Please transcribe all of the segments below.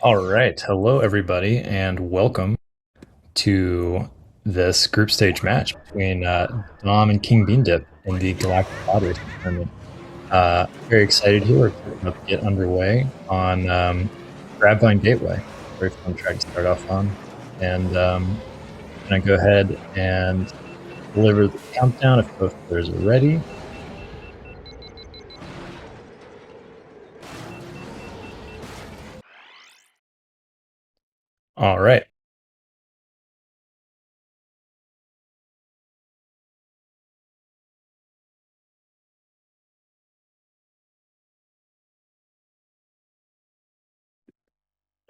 All right. Hello, everybody, and welcome to this group stage match between Dom and King Beandip in the Galactic Pod Racing Tournament. Very excited here. We're about to get underway on Grabvine Gateway. Very fun track to start off on. And going to go ahead and deliver the countdown if both players are ready. All right.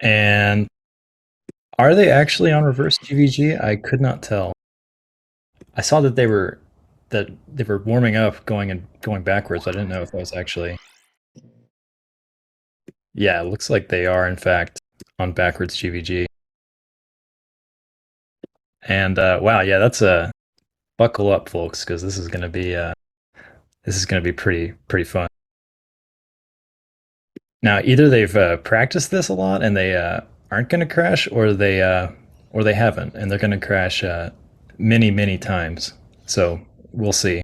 And are they actually on reverse GVG? I could not tell. I saw that they were warming up, going backwards. I didn't know if that was actually. Yeah, it looks like they are in fact on backwards GVG. And wow, yeah, that's a buckle up, folks, because this is gonna be pretty fun. Now, either they've practiced this a lot and they aren't gonna crash, or they haven't and they're gonna crash many times. So we'll see.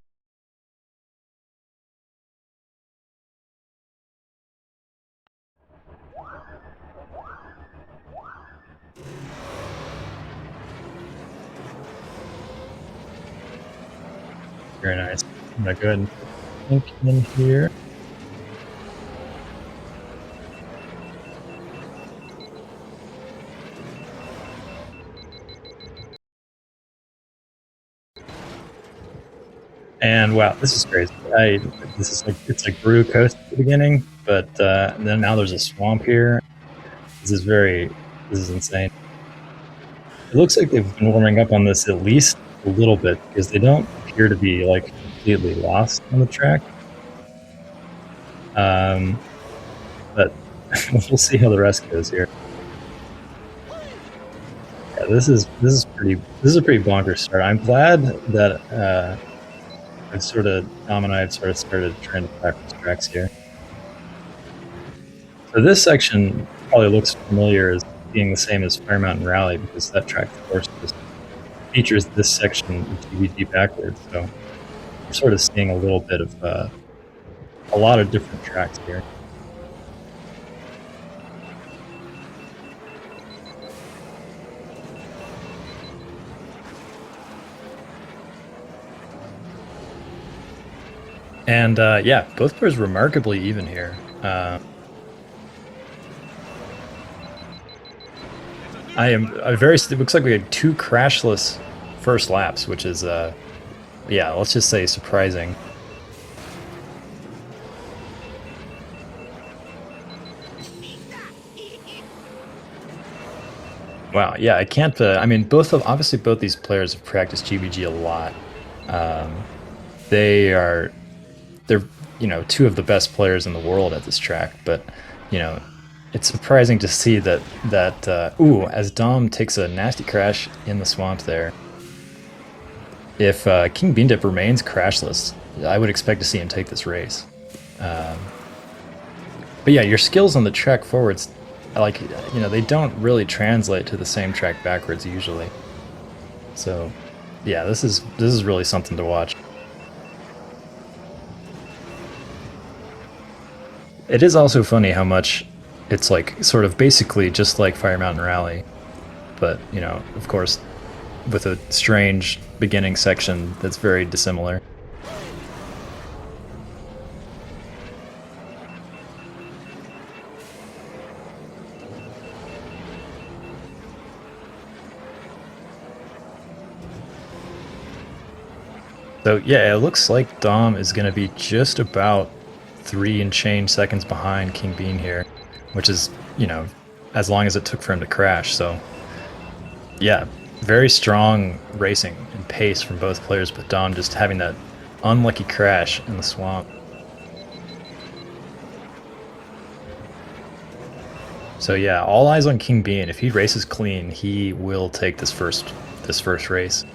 Very nice. I'm gonna go ahead and put Pink in here. And wow, this is crazy. This is like it's a Gru coast at the beginning, but then now there's a swamp here. This is insane. It looks like they've been warming up on this at least a little bit because they don't appear to be like completely lost on the track. But we'll see how the rest goes here. Yeah, this is a pretty bonkers start. I'm glad that Dom and I have sort of started trying to practice tracks here. So this section probably looks familiar as being the same as Fire Mountain Rally because that track, of course, just features this section of GVG backwards. So we're sort of seeing a little bit of a lot of different tracks here. And yeah, both players remarkably even here. It looks like we had 2 crashless first laps, which is yeah, let's just say surprising. Wow, yeah, I can't. I mean, obviously both these players have practiced GVG a lot. Um, they are, they're, two of the best players in the world at this track. But, you know, it's surprising to see ooh, as Dom takes a nasty crash in the swamp there. If King Beandip remains crashless, I would expect to see him take this race. But yeah, your skills on the track forwards, like, they don't really translate to the same track backwards usually. So yeah, this is really something to watch. It is also funny how much it's like sort of basically just like Fire Mountain Rally, but of course, with a strange beginning section that's very dissimilar. So yeah, it looks like Dom is going to be just about 3 and change seconds behind King Bean here, which is, as long as it took for him to crash. So yeah, very strong racing and pace from both players, but Dom just having that unlucky crash in the swamp. So yeah, all eyes on King Bean. If he races clean, he will take this first race.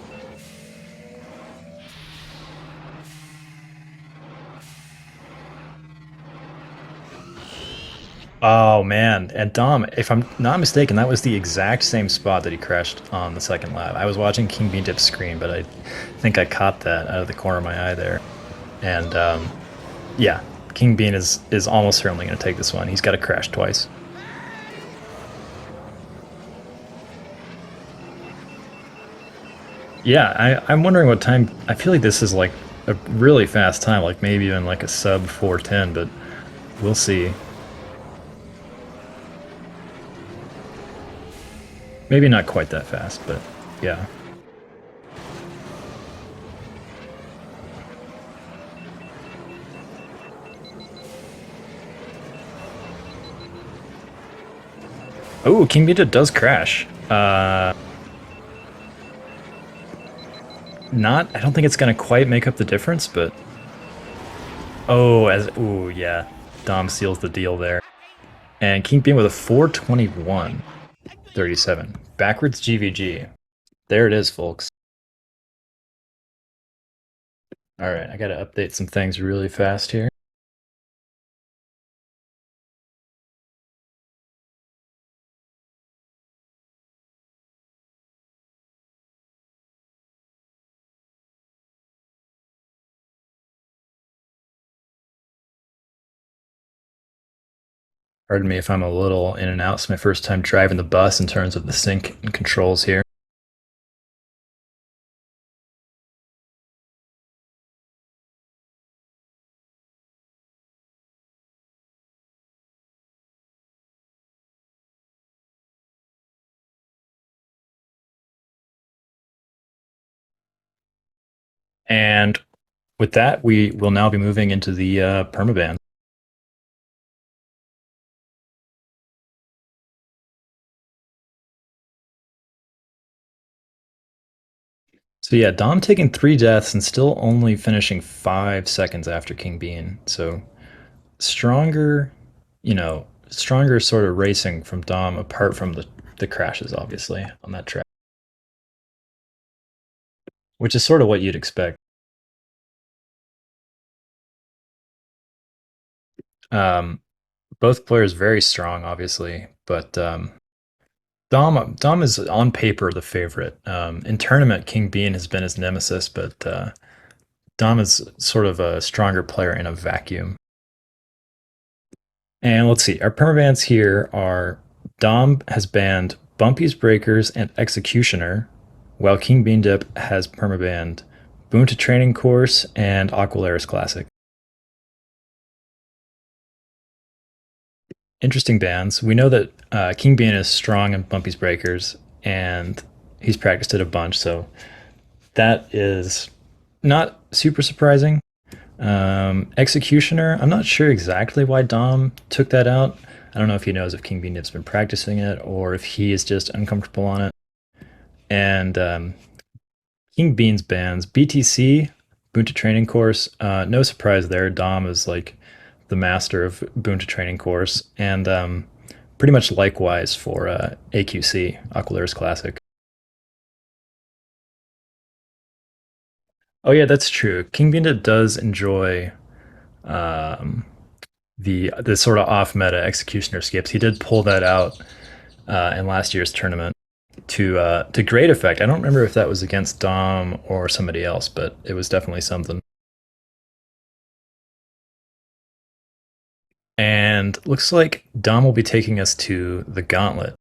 Oh man, and Dom, if I'm not mistaken, that was the exact same spot that he crashed on the second lap. I was watching King Bean Dip screen, but I think I caught that out of the corner of my eye there. And yeah, King Bean is almost certainly going to take this one. He's got to crash twice. Yeah, I'm wondering what time. I feel like this is like a really fast time, like maybe even like a sub 4:10, but we'll see. Maybe not quite that fast, but yeah. Oh, King Beta does crash. Not. I don't think it's gonna quite make up the difference, but oh, as oh yeah, Dom seals the deal there. And King Bean with a 4:21:37 backwards GVG. There it is, folks. All right, I got to update some things really fast here. Pardon me if I'm a little in and out. It's my first time driving the bus in terms of the sync and controls here. And with that, we will now be moving into the permaban. So yeah, Dom taking 3 deaths and still only finishing 5 seconds after King Bean. So stronger, stronger sort of racing from Dom apart from the crashes, obviously, on that track, which is sort of what you'd expect. Um, both players very strong, obviously, but Dom is on paper the favorite. In tournament, King Bean has been his nemesis, but Dom is sort of a stronger player in a vacuum. And let's see, our permabans here are Dom has banned Bumpy's Breakers and Executioner, while King Bean Dip has permabanned Boonta Training Course and Aqualaris Classic. Interesting bans. We know that King Bean is strong in Bumpy's Breakers, and he's practiced it a bunch, so that is not super surprising. Executioner, I'm not sure exactly why Dom took that out. I don't know if he knows if King Bean Dip's been practicing it or if he is just uncomfortable on it. And King Bean's bans BTC, Boonta Training Course. No surprise there. Dom is like the master of Boonta Training Course, and pretty much likewise for AQC, Aqualaris Classic. Oh yeah, that's true. King Bean Dip does enjoy um, the sort of off meta executioner skips. He did pull that out in last year's tournament to great effect. I don't remember if that was against Dom or somebody else, but it was definitely something. And looks like Dom will be taking us to the gauntlet.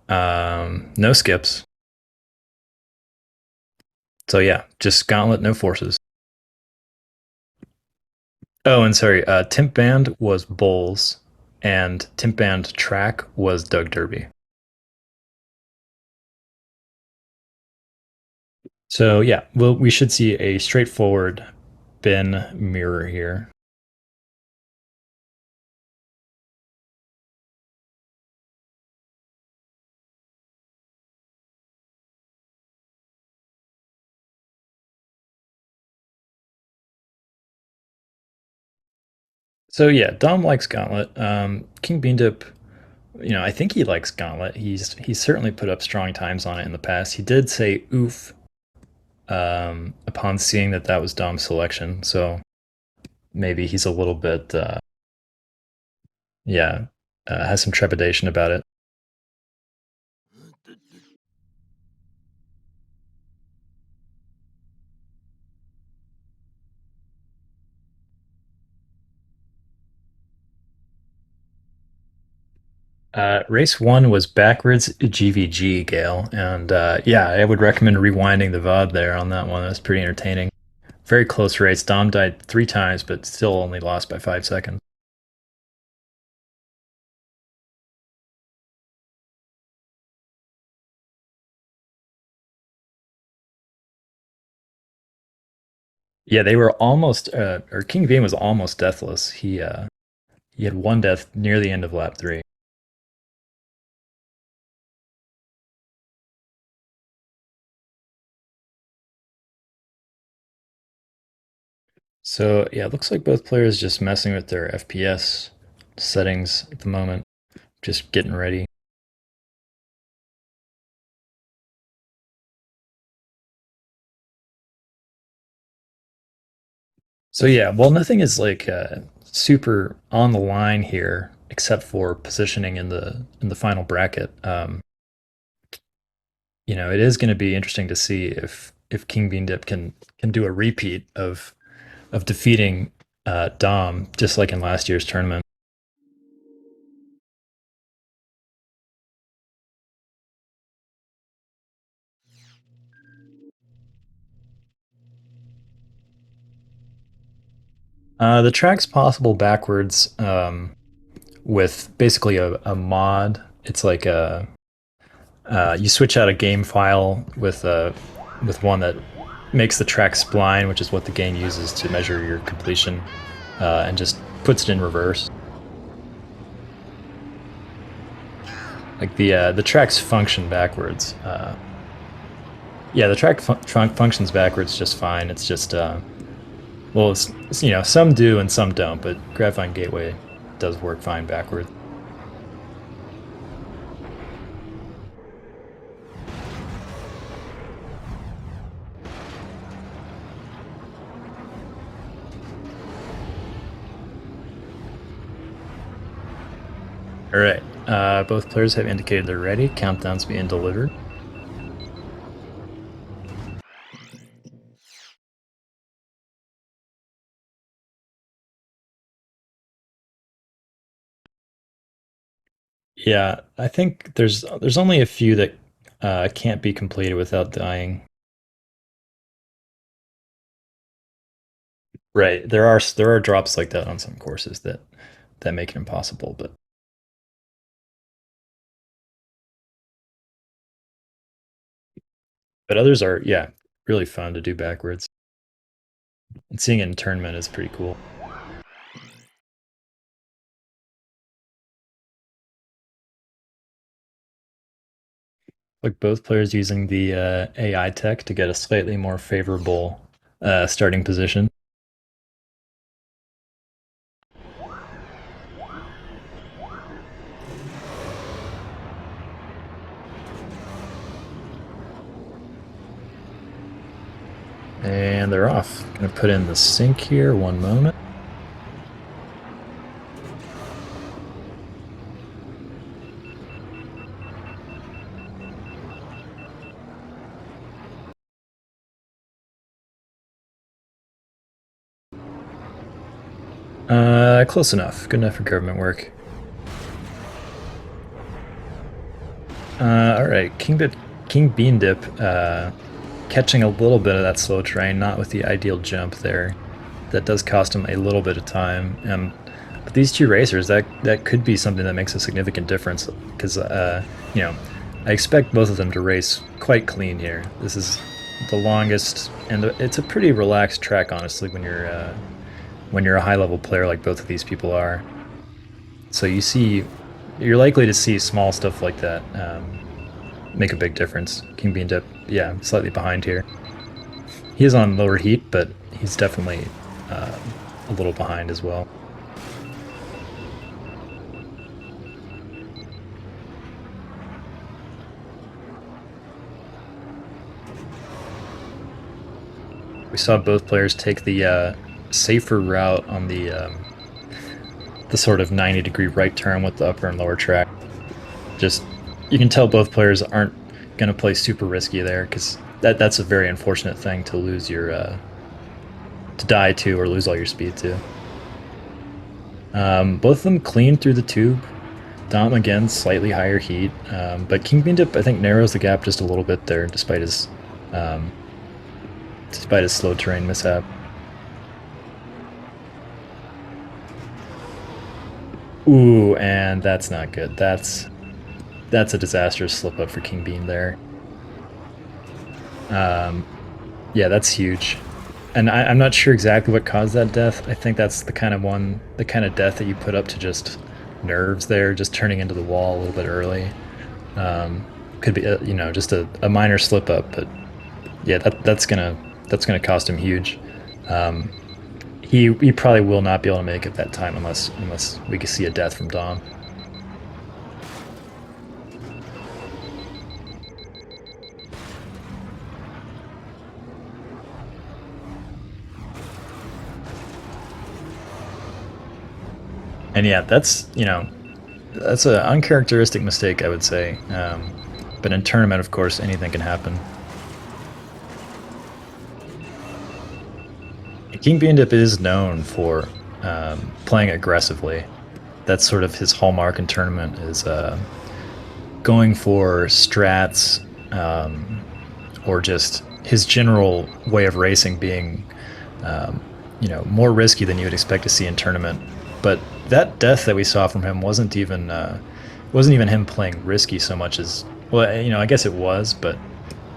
No skips. So yeah, just gauntlet, no forces. Oh, and sorry, Timp Band was Bowls, and Timp Band track was Doug Derby. So yeah, we should see a straightforward bin mirror here. So yeah, Dom likes Gauntlet. King Beandip, I think he likes Gauntlet. He's certainly put up strong times on it in the past. He did say oof upon seeing that that was Dom's selection. So maybe he's a little bit Yeah, has some trepidation about it. Race one was backwards GVG, Gale, and yeah, I would recommend rewinding the VOD there on that one. That was pretty entertaining. Very close race. Dom died 3 times, but still only lost by 5 seconds. Yeah, they were almost, or King Bean was almost deathless. He had one death near the end of lap three. So yeah, it looks like both players just messing with their FPS settings at the moment, just getting ready. So yeah, well, nothing is like super on the line here, except for positioning in the final bracket. It is going to be interesting to see if King Bean Dip can do a repeat of defeating Dom, just like in last year's tournament. The track's possible backwards with basically a mod. It's like you switch out a game file with one that makes the track spline, which is what the game uses to measure your completion, and just puts it in reverse. Like the tracks function backwards. Yeah, the track functions backwards just fine. It's just well, some do and some don't, but Graphine Gateway does work fine backwards. All right. Both players have indicated they're ready. Countdown's being delivered. Yeah, I think there's only a few that can't be completed without dying. Right. There are drops like that on some courses that make it impossible, but others are, yeah, really fun to do backwards. And seeing it in tournament is pretty cool. Like both players using the AI tech to get a slightly more favorable starting position. And they're off. Gonna put in the sync here, one moment. Close enough. Good enough for government work. All right, King Bean Dip, catching a little bit of that slow train, not with the ideal jump there. That does cost him a little bit of time. But these two racers, that could be something that makes a significant difference because I expect both of them to race quite clean here. This is the longest, and it's a pretty relaxed track, honestly, when you're a high level player like both of these people are. So you're likely to see small stuff like that make a big difference. King Bean Dip, yeah, slightly behind here. He is on lower heat, but he's definitely uh, a little behind as well. We saw both players take the safer route on the sort of 90-degree right turn with the upper and lower track. Just you can tell both players aren't going to play super risky there because that's a very unfortunate thing to lose your to die to or lose all your speed to. Both of them clean through the tube. Dom again slightly higher heat, but kingbeandip I think narrows the gap just a little bit there, um, despite his slow terrain mishap. Ooh, and that's not good. That's a disastrous slip up for King Bean there. Yeah, that's huge. And I'm not sure exactly what caused that death. I think that's the kind of death that you put up to just nerves there, just turning into the wall a little bit early. Could be, just a minor slip up, but yeah, that's gonna cost him huge. Um, he probably will not be able to make it that time unless we can see a death from Dom. And yeah, that's an uncharacteristic mistake, I would say. But in tournament, of course, anything can happen. King Bandip is known for playing aggressively. That's sort of his hallmark in tournament is going for strats or just his general way of racing being more risky than you would expect to see in tournament. But that death that we saw from him wasn't even him playing risky so much as well. I guess it was, but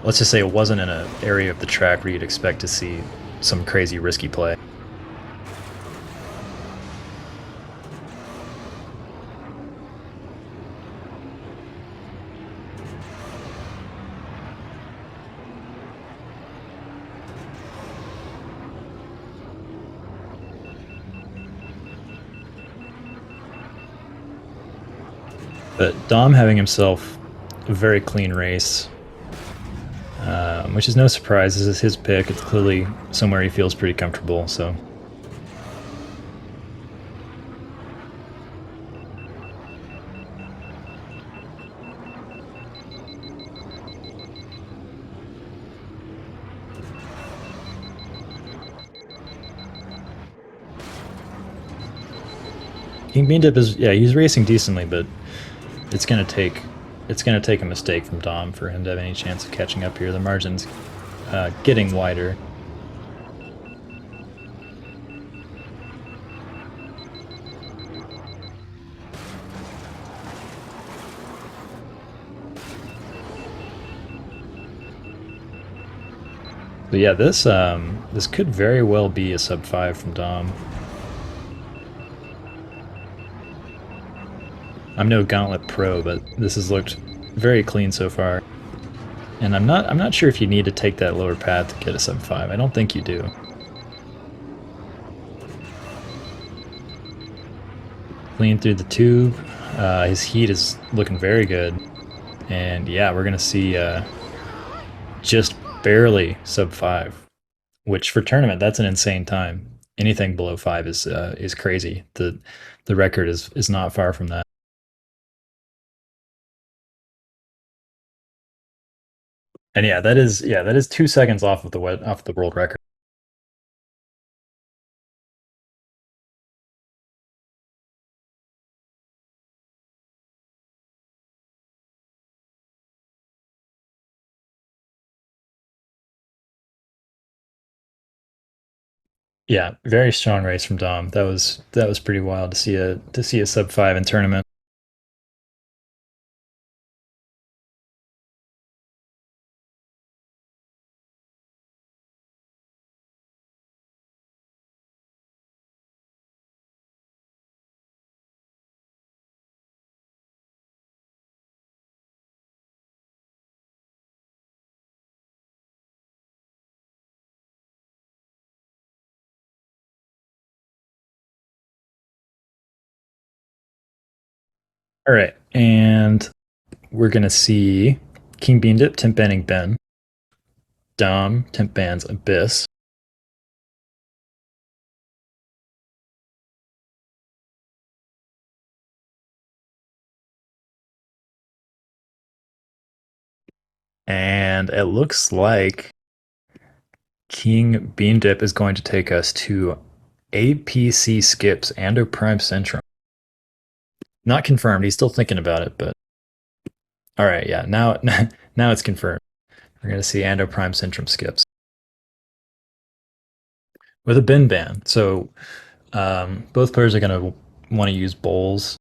let's just say it wasn't in an area of the track where you'd expect to see some crazy risky play. But Dom having himself a very clean race, which is no surprise. This is his pick. It's clearly somewhere he feels pretty comfortable. So King Beandip is he's racing decently, but it's gonna take it's gonna take a mistake from Dom for him to have any chance of catching up here. The margin's getting wider. But yeah, this could very well be a sub 5 from Dom. I'm no Gauntlet pro, but this has looked very clean so far. And I'm not sure if you need to take that lower path to get a sub 5. I don't think you do. Clean through the tube. His heat is looking very good. And yeah, we're gonna see just barely sub 5, which for tournament that's an insane time. Anything below 5 is crazy. The record is not far from that. And that is 2 seconds off the world record. Yeah, very strong race from Dom. That was pretty wild to see a sub 5 in tournament. All right, and we're gonna see King Beandip temp banning Ben, Dom temp bans Abyss, And it looks like King Beandip is going to take us to APC skips Ando Prime Centrum. Not confirmed. He's still thinking about it, but all right, yeah. Now, now it's confirmed. We're gonna see Ando Prime Centrum skips with a bin ban. So both players are gonna want to use bowls.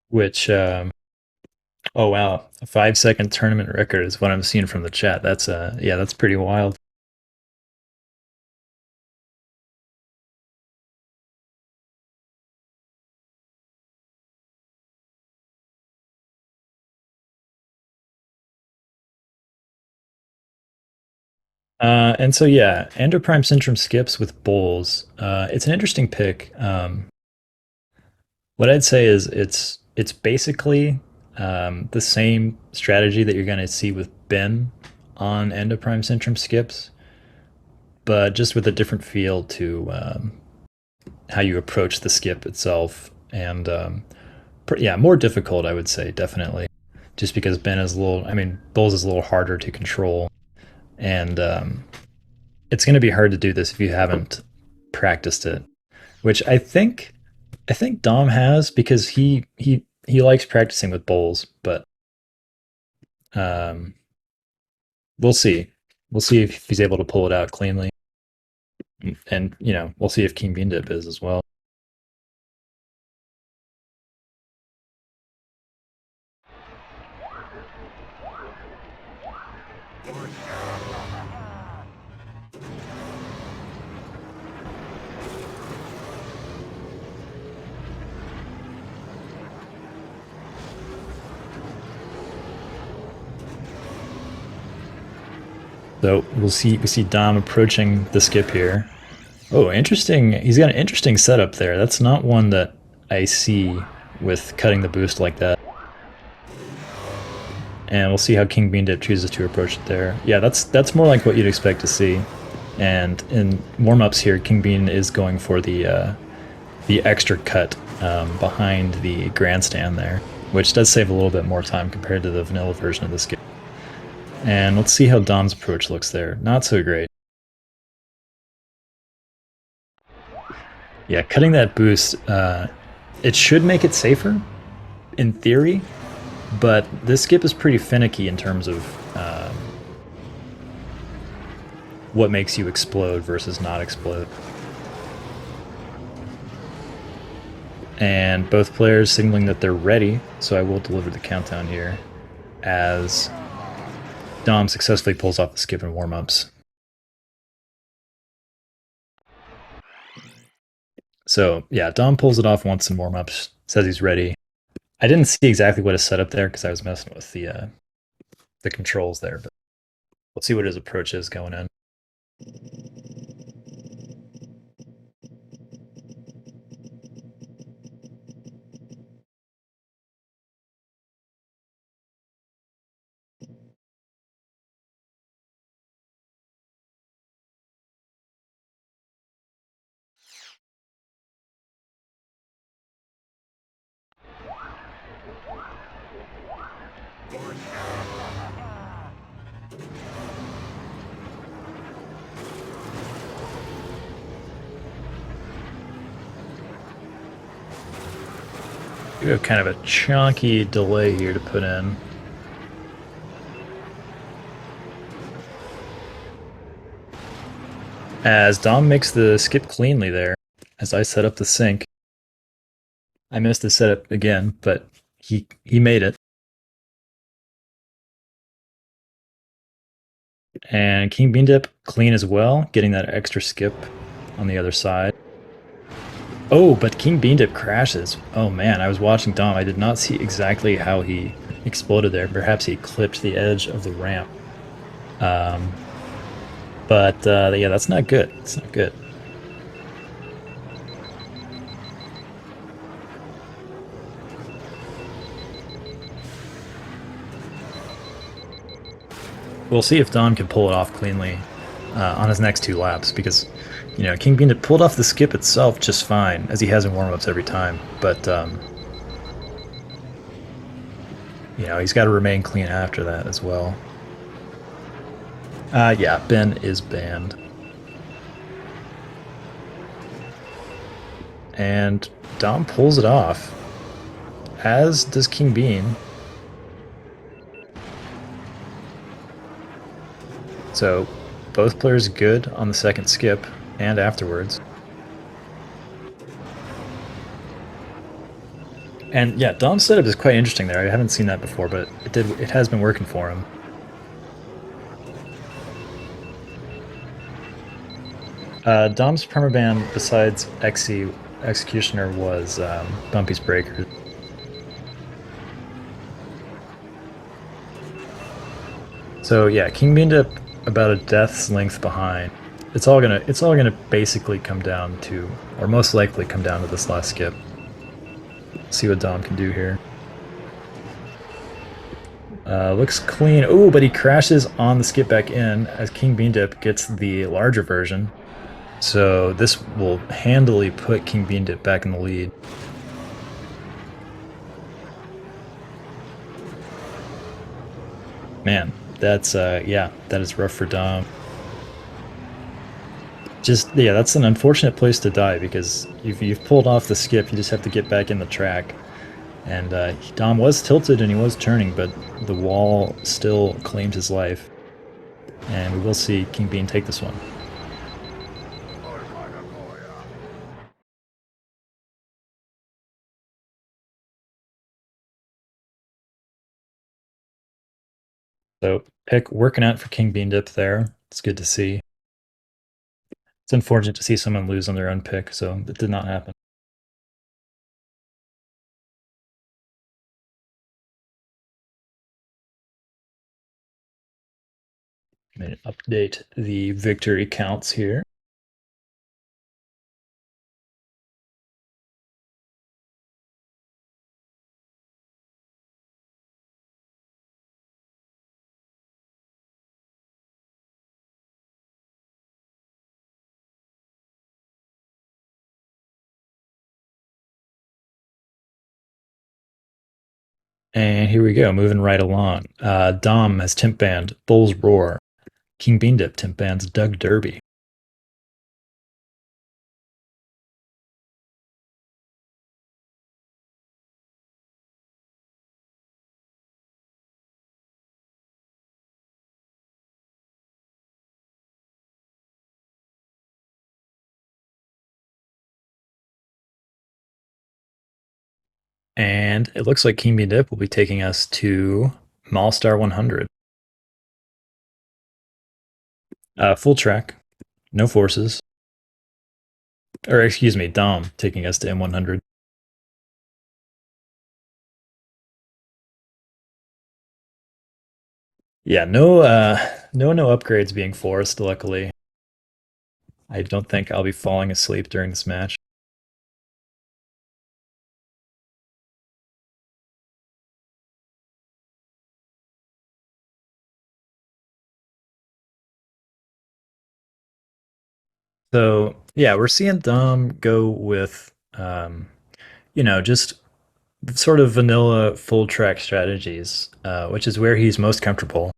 Which oh wow, a 5-second tournament record is what I'm seeing from the chat. That's yeah, that's pretty wild. And so yeah, Ando Prime Syndrome skips with bowls. It's an interesting pick. What I'd say is it's basically the same strategy that you're going to see with Ben on Endo Prime Syndrome skips, but just with a different feel to how you approach the skip itself, and yeah, more difficult, I would say, definitely, just because Ben is a little. I mean, Bulls is a little harder to control, and it's going to be hard to do this if you haven't practiced it, which I think Dom has because he likes practicing with bowls, but um, we'll see. We'll see if he's able to pull it out cleanly, and we'll see if King Bean Dip is as well. So we see Dom approaching the skip here. Oh, interesting. He's got an interesting setup there. That's not one that I see with cutting the boost like that. And we'll see how King Bean Dip chooses to approach it there. Yeah, that's more like what you'd expect to see. And in warm-ups here, King Bean is going for the extra cut behind the grandstand there, which does save a little bit more time compared to the vanilla version of this game. And let's see how Dom's approach looks there. Not so great. Yeah, cutting that boost, it should make it safer, in theory, but this skip is pretty finicky in terms of what makes you explode versus not explode. And both players signaling that they're ready, so I will deliver the countdown here as Dom successfully pulls off the skip in warm-ups. So yeah, Dom pulls it off once in warm-ups, says he's ready. I didn't see exactly what is set up there because I was messing with the controls there, but let's see what his approach is going in. We have kind of a chunky delay here to put in. As Dom makes the skip cleanly there, as I set up the sync. I missed the setup again, but he made it. And King Bean Dip clean as well, getting that extra skip on the other side. Oh, but King Bean Dip crashes. Oh man, I was watching Dom. I did not see exactly how he exploded there. Perhaps he clipped the edge of the ramp. But yeah, that's not good. It's not good. We'll see if Dom can pull it off cleanly. on his next 2 laps because, King Bean had pulled off the skip itself just fine, as he has in warm-ups every time, but, he's got to remain clean after that as well. Yeah, Ben is banned. And Dom pulls it off, as does King Bean. So both players good on the second skip and afterwards. And yeah, Dom's setup is quite interesting there. I haven't seen that before, but it has been working for him. Dom's permaban, besides Executioner, was Bumpy's Breaker. So yeah, King Beandip about a death's length behind. It's all gonna basically come down to, or most likely come down to, this last skip. See what Dom can do here. Looks clean. Oh, but he crashes on the skip back in as King Beandip gets the larger version. So this will handily put King Beandip back in the lead. Man, that's yeah, that is rough for Dom. Yeah, that's an unfortunate place to die because you've pulled off the skip. You just have to get back in the track. And Dom was tilted and he was turning, but the wall still claimed his life. And we will see King Bean take this one. So pick working out for King Bean Dip there. It's good to see. It's unfortunate to see someone lose on their own pick, so it did not happen. I'm going to update the victory counts here. And here we go, moving right along. Dom has temp banned Bull's Roar. King Bean Dip temp bans Doug Derby. And it looks like King Bean Dip will be taking us to Malstar 100. Full track, no forces. Or excuse me, Dom taking us to M100. Yeah, no upgrades being forced, luckily. I don't think I'll be falling asleep during this match. So yeah, we're seeing Dom go with just sort of vanilla full track strategies, which is where he's most comfortable.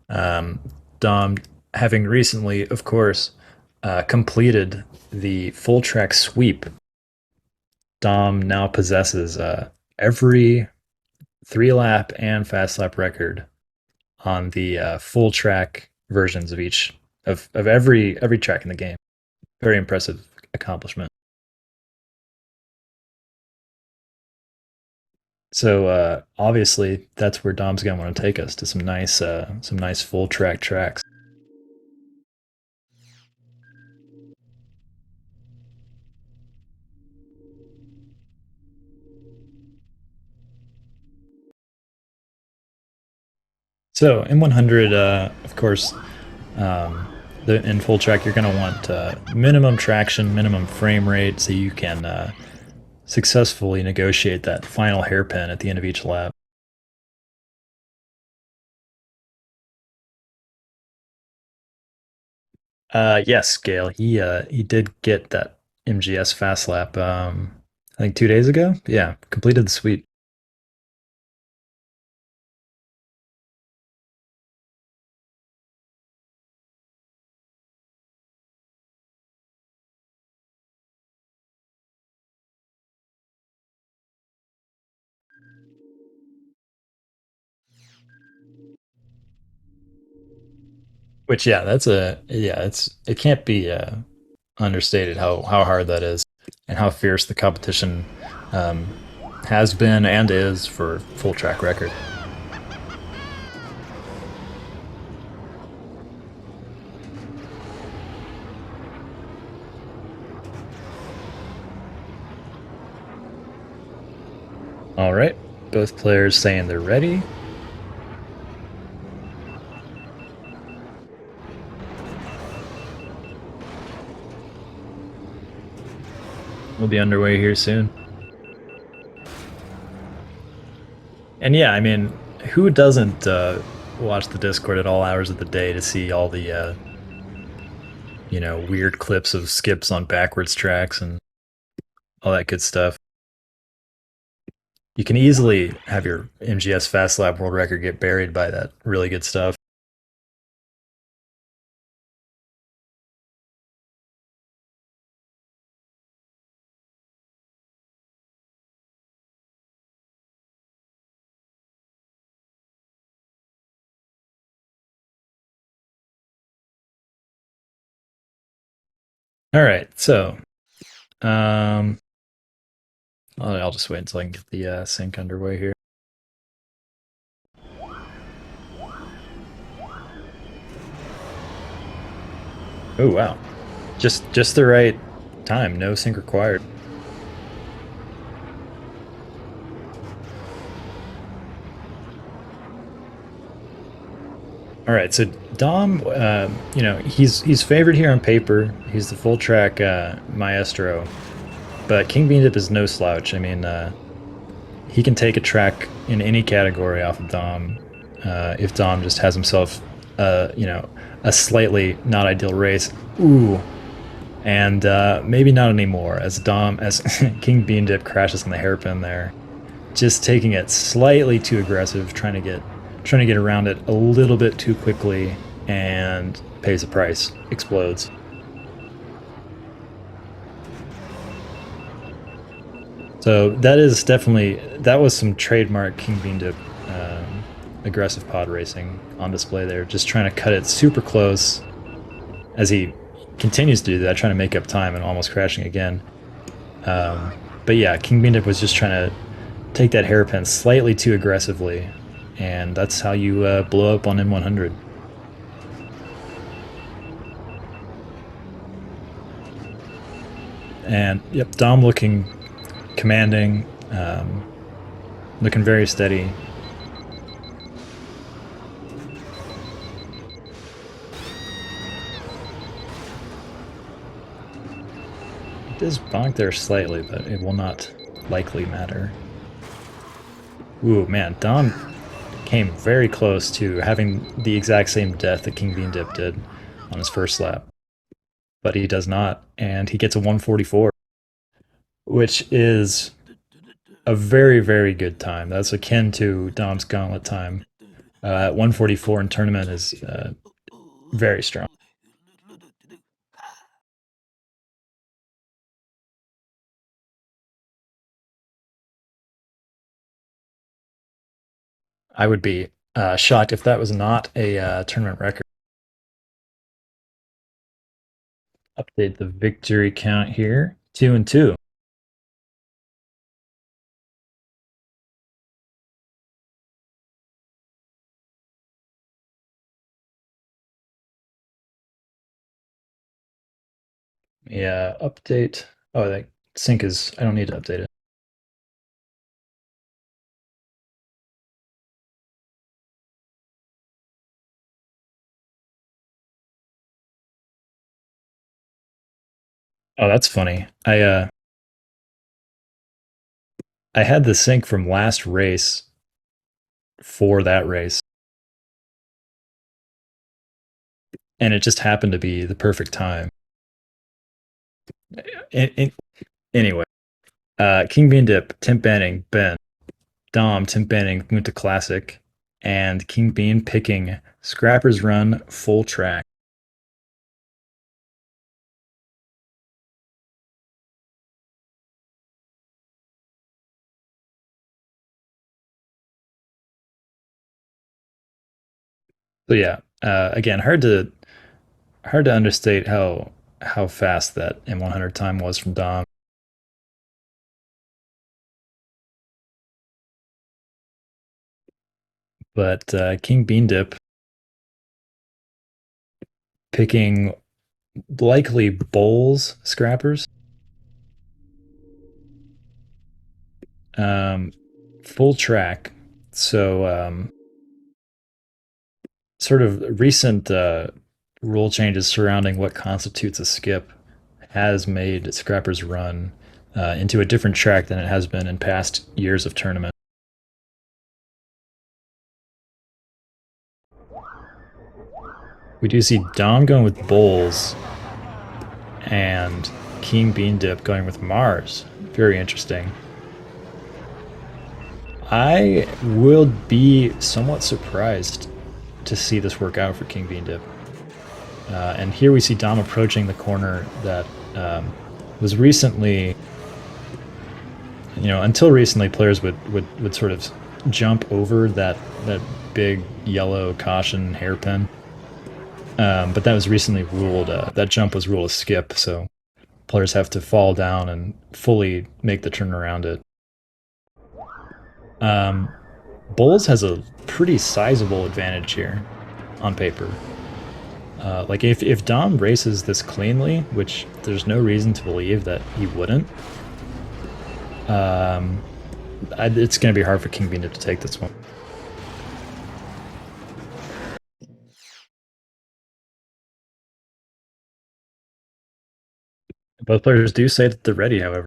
Um, Dom, having recently, of course, completed the full track sweep, Dom now possesses every 3-lap and fast lap record on the full track versions of each of every track in the game. Very impressive accomplishment. So obviously, that's where Dom's gonna want to take us, to some nice full track tracks. So M100, of course, in full track, you're going to want minimum traction, minimum frame rate, so you can successfully negotiate that final hairpin at the end of each lap. Yes, Gale. He did get that MGS fast lap. I think 2 days ago. Yeah, completed the sweep. Which yeah, it can't be understated how hard that is and how fierce the competition um, has been and is for full track record. All right, both players saying they're ready. We'll be underway here soon. And yeah, I mean, who doesn't watch the Discord at all hours of the day to see all the weird clips of skips on backwards tracks and all that good stuff? You can easily have your MGS Fast Lap world record get buried by that really good stuff. All right, so um, I'll just wait until I can get the sync underway here. Oh wow, just the right time, no sync required. All right, so Dom, he's favored here on paper. He's the full track maestro, but kingbeandip is no slouch. I mean, he can take a track in any category off of Dom if Dom just has himself, a slightly not ideal race. Ooh, and maybe not anymore as kingbeandip crashes on the hairpin there, just taking it slightly too aggressive, trying to get around it a little bit too quickly, and pays the price, explodes. So that was some trademark King Bean Dip aggressive pod racing on display there, just trying to cut it super close as he continues to do that, trying to make up time and almost crashing again. But yeah, King Bean Dip was just trying to take that hairpin slightly too aggressively, and that's how you blow up on M100. And yep, Dom looking commanding, looking very steady. It does bonk there slightly, but it will not likely matter. Ooh, man, Dom came very close to having the exact same death that King Bean Dip did on his first lap, but he does not, and he gets a 144, which is a very, very good time. That's akin to Dom's gauntlet time. 144 in tournament is very strong. I would be shocked if that was not a tournament record. Update the victory count here. 2-2. Yeah, update. Oh, that sync is. I don't need to update it. Oh, that's funny. I had the sync from last race for that race. and it just happened to be the perfect time. Anyway, King Bean Dip, Tim Banning, Ben, Dom, Tim Banning moved to Classic, and King Bean picking Scrapper's Run full track. So yeah, again, hard to understate how fast that M100 time was from Dom. But King Bean Dip picking likely bowls scrappers. Um, full track. So sort of recent rule changes surrounding what constitutes a skip has made Scrapper's Run into a different track than it has been in past years of tournament. We do see Dom going with Bowls and King Bean Dip going with Mars. Very interesting. I would be somewhat surprised to see this work out for King Bean Dip. And here we see Dom approaching the corner that was recently, until recently, players would sort of jump over that big yellow caution hairpin. But that was recently ruled. That jump was ruled a skip, so players have to fall down and fully make the turn around it. Bulls has a pretty sizable advantage here on paper. Like if Dom races this cleanly, which there's no reason to believe that he wouldn't, it's going to be hard for King Bean to take this one. Both players do say that they're ready, however.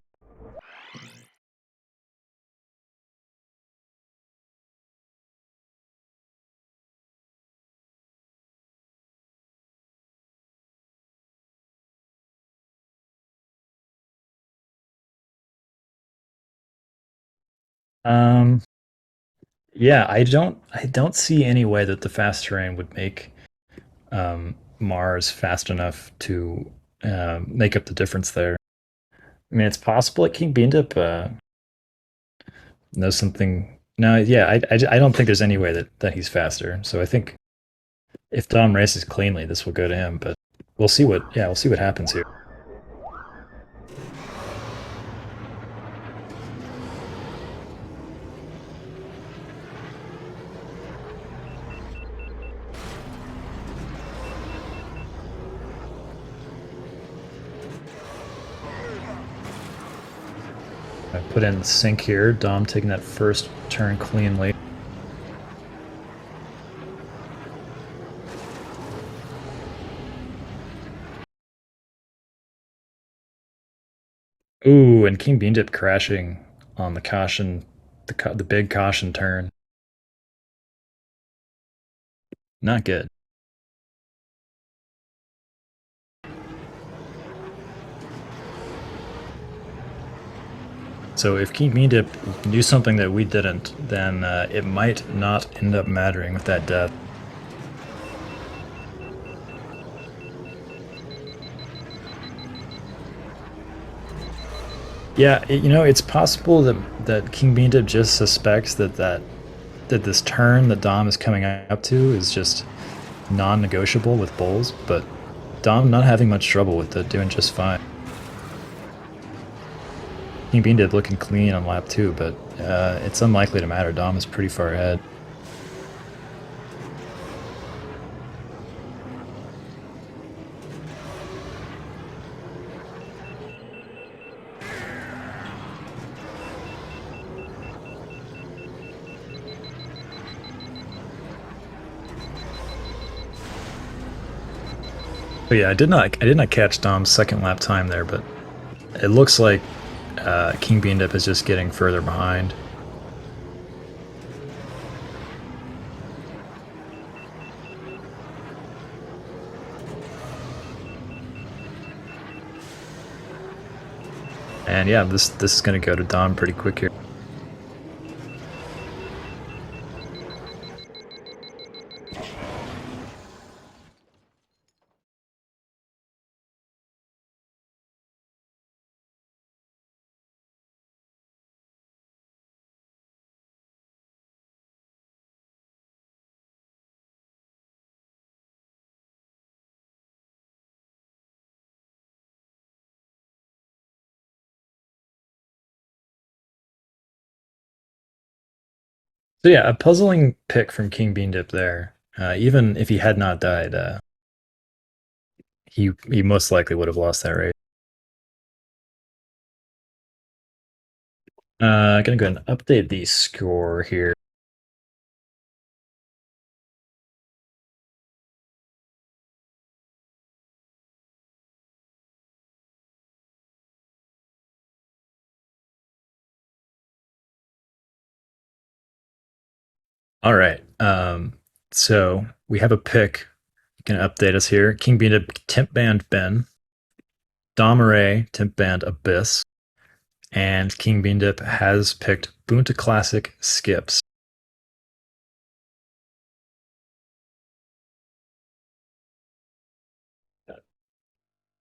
Um, yeah, I don't see any way that the fast terrain would make Mars fast enough to make up the difference there. I mean, it's possible that King Beandip knows something. No, yeah, I don't think there's any way that he's faster. So I think if Dom races cleanly, this will go to him. But we'll see what happens here. I put in the sync here. Dom taking that first turn cleanly. Ooh, and King Beandip crashing on the caution, the big caution turn. Not good. So if King Beandip knew something that we didn't, then it might not end up mattering with that death. Yeah, it's possible that King Beandip just suspects that this turn that Dom is coming up to is just non-negotiable with Bulls, but Dom not having much trouble with it, doing just fine. King Beandip looking clean on lap 2, but it's unlikely to matter. Dom is pretty far ahead. But yeah, I did not catch Dom's second lap time there, but it looks like King Beandip is just getting further behind. And yeah, this is gonna go to Dom pretty quick here. So yeah, a puzzling pick from King Beandip there. Even if he had not died, he most likely would have lost that race. Gonna go ahead and update the score here. All right. So we have a pick. You can update us here. King Beandip, Temp Band Ben, Domirae, Temp Band Abyss, and King Beandip has picked Boonta Classic Skips.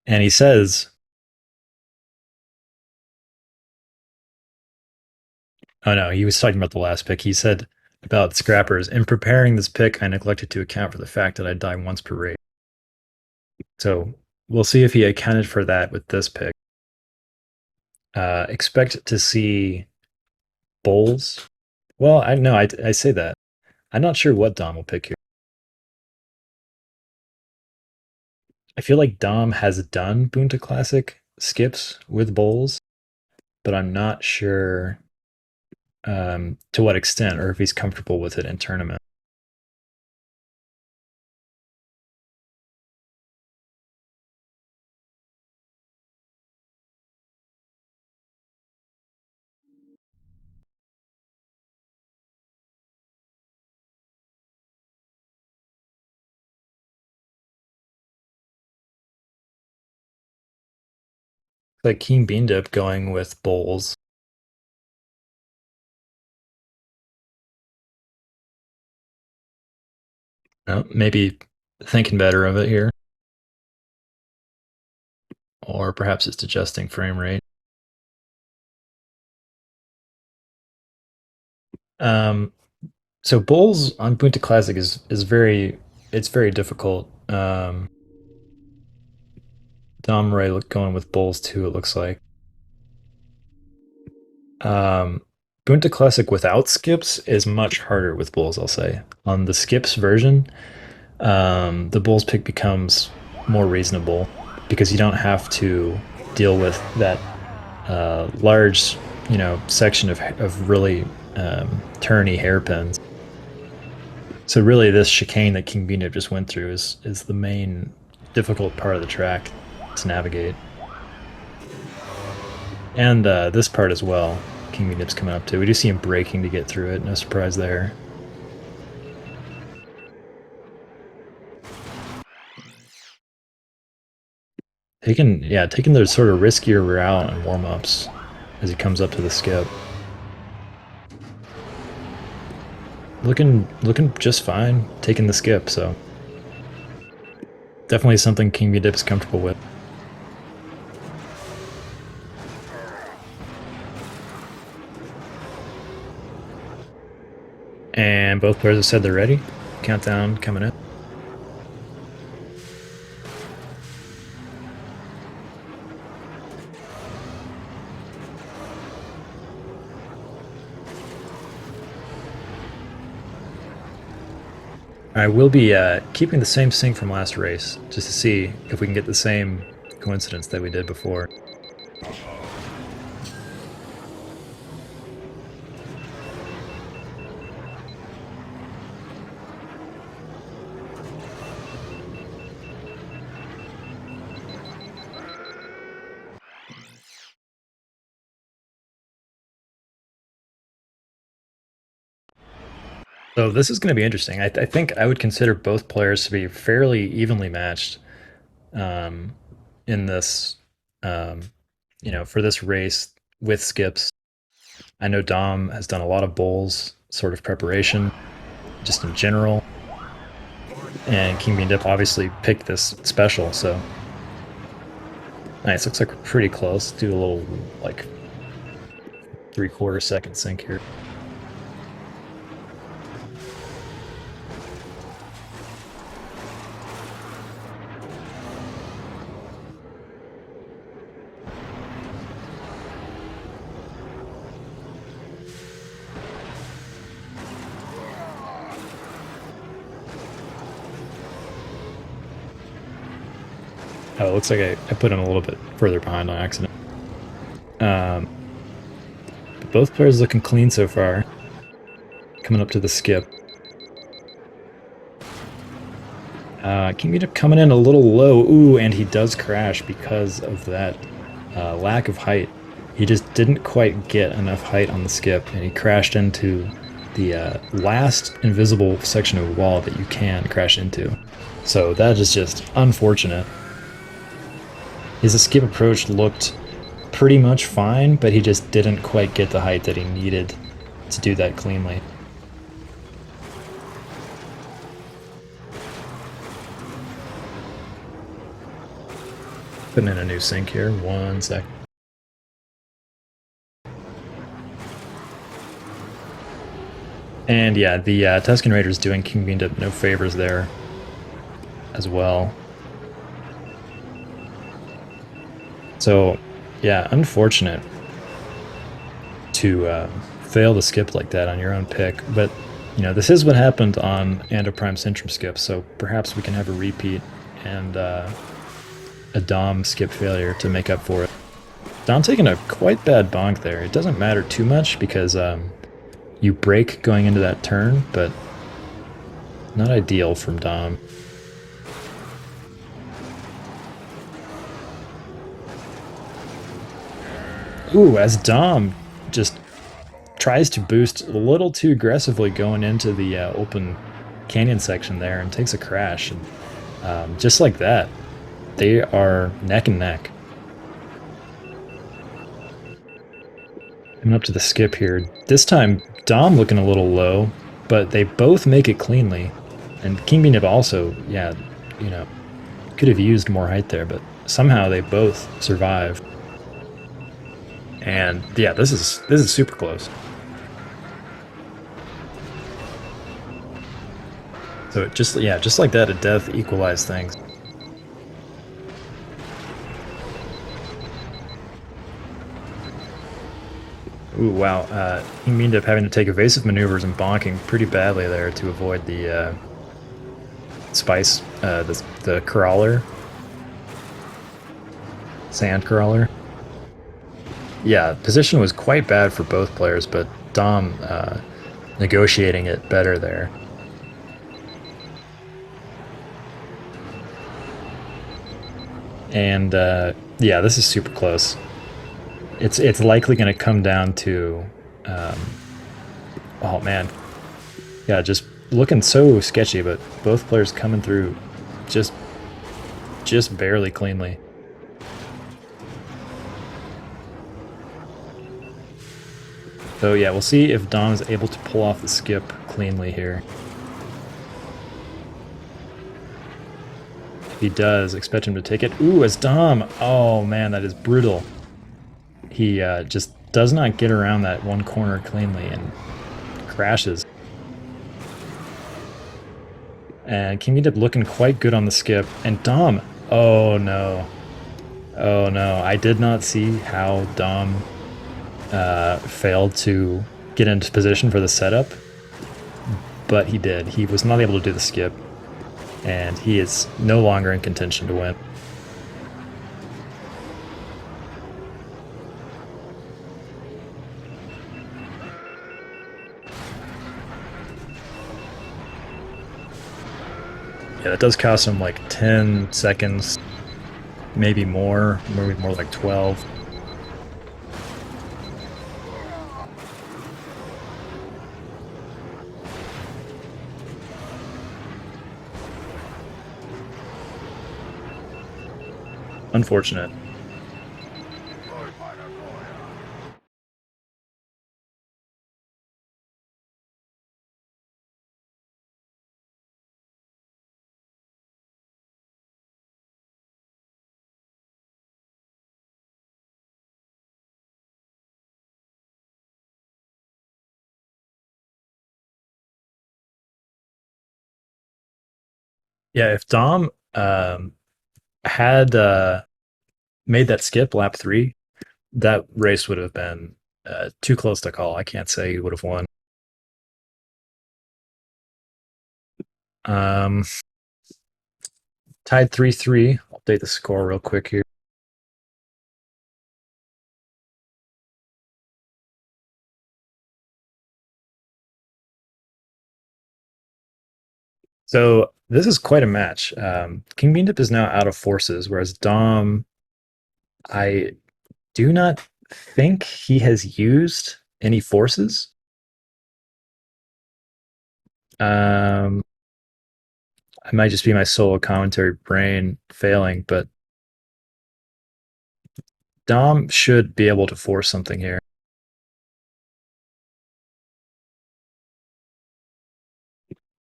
And he says, oh no, he was talking about the last pick. He said about scrappers, in preparing this pick, I neglected to account for the fact that I die once per race. So we'll see if he accounted for that with this pick. Expect to see bowls. Well, I know I say that. I'm not sure what Dom will pick here. I feel like Dom has done Boonta Classic skips with bowls, but I'm not sure to what extent or if he's comfortable with it in tournament. Like Keen Bean Dip going with bowls. Maybe thinking better of it here, or perhaps it's adjusting frame rate. Um, so bowls on Punta Classic is very it's very difficult. Dom Ray going with bowls too. It looks like. Punta Classic without skips is much harder with bowls. I'll say on the skips version, the bowls pick becomes more reasonable because you don't have to deal with that large, section of really turny hairpins. So really, this chicane that King Beanip just went through is the main difficult part of the track to navigate, and this part as well. King Beanip's coming up to. We do see him braking to get through it. No surprise there. Taking the sort of riskier route on warm ups as he comes up to the skip. Looking just fine, taking the skip, so definitely something King Beandip is comfortable with. And both players have said they're ready. Countdown coming up. I will be keeping the same sync from last race, just to see if we can get the same coincidence that we did before. So this is going to be interesting. I think I would consider both players to be fairly evenly matched in this for this race with skips. I know Dom has done a lot of bowls sort of preparation, just in general. And kingbeandip obviously picked this special, so nice. Looks like we're pretty close. Do a little like 3/4 second sync here. Oh, it looks like I put him a little bit further behind on accident. But both players looking clean so far. Coming up to the skip. kingbeandip coming in a little low. Ooh, and he does crash because of that lack of height. He just didn't quite get enough height on the skip, and he crashed into the last invisible section of wall that you can crash into. So that is just unfortunate. His skip approach looked pretty much fine, but he just didn't quite get the height that he needed to do that cleanly. Putting in a new sync here, 1 sec. And yeah, the Tusken Raiders doing kingbeandip no favors there as well. So yeah, unfortunate to fail to skip like that on your own pick, but this is what happened on Ando Prime Centrum skip, so perhaps we can have a repeat and a Dom skip failure to make up for it. Dom taking a quite bad bonk there. It doesn't matter too much because you break going into that turn, but not ideal from Dom. Ooh, as Dom just tries to boost a little too aggressively going into the open canyon section there and takes a crash. And just like that, they are neck and neck. Coming up to the skip here. This time, Dom looking a little low, but they both make it cleanly. And kingbeandip also, yeah, could have used more height there, but somehow they both survive. And yeah, this is super close. So just like that, a death equalized things. Ooh, wow. kingbeandip having to take evasive maneuvers and bonking pretty badly there to avoid the spice, the crawler. Sand crawler. Yeah, position was quite bad for both players, but Dom negotiating it better there. And yeah, this is super close. It's likely going to come down to, oh man, yeah, just looking so sketchy, but both players coming through just barely cleanly. So yeah, we'll see if Dom is able to pull off the skip cleanly here. If he does, expect him to take it. Ooh, as Dom! Oh man, that is brutal. He just does not get around that one corner cleanly and crashes. And kingbeandip looking quite good on the skip. And Dom, oh no. Oh no, I did not see how Dom failed to get into position for the setup, but he did. He was not able to do the skip, and he is no longer in contention to win. Yeah, that does cost him like 10 seconds, maybe more like 12. Unfortunate. Yeah, if Dom had made that skip lap 3, that race would have been too close to call. I can't say he would have won. Um, Tied 3-3. I'll update the score real quick here. So this is quite a match. kingbeandip is now out of forces, whereas Dom, I do not think he has used any forces. Um, it might just be my solo commentary brain failing, but Dom should be able to force something here.